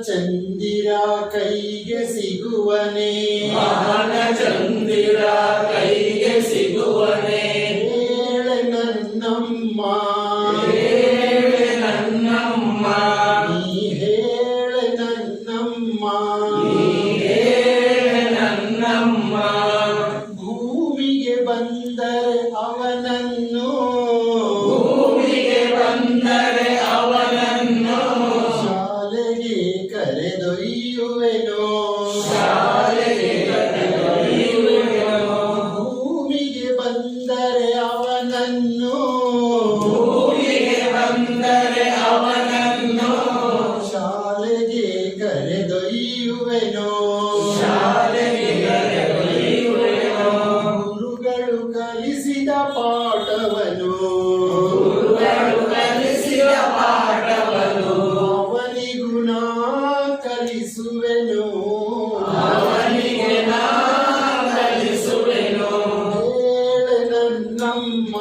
ಚಂದಿರ ಕೈಗೆ ಸಿಗುವನೆ ಮಹಾನ ಚಂದಿರ ಕೈಗೆ ಸಿಗುವನೆ ಹೇಳೆ ನನ್ನಮ್ಮ ಹೇಳೆ ನನ್ನಮ್ಮ ನೀ ಹೇಳೆ ನನ್ನಮ್ಮ ನೀ ಹೇಳೆ ನನ್ನಮ್ಮ ಭೂಮಿಗೆ ಬಂದರೆ ಅವನನ್ನು ಭೂಮಿಗೆ ಬಂದರೆ ಅವನನ್ನು ಶಾಲೆಗೆ ಕರೆದೊಯ್ಯುವೆನೋ ಶಾಲೆಗೆ ಕರೆದೊಯ್ಯುವೆನು ಭೂಮಿಗೆ ಬಂದರೆ ಅವನನ್ನು ಭೂಮಿಗೆ ಬಂದರೆ ಅವನನ್ನು ಶಾಲೆಗೆ ಕರೆದೊಯ್ಯುವೆನೋ ಶಾಲೆಗೆ ಕರೆದೊಯ್ಯುವೆನು ಗುರುಗಳು ಕಲಿಸಿದ ಪಾಠವನು ಗುರುಗಳು ಕಲಿಸಿದ ಪಾಠವನ್ನು ಅವನಿಗೂ ನಾ ಕಲಿಸುವೆನು ಅವನಿಗೆ ನಾ ಕಲಿಸುವೆನು ಹೇಳೆ ನನ್ನಮ್ಮ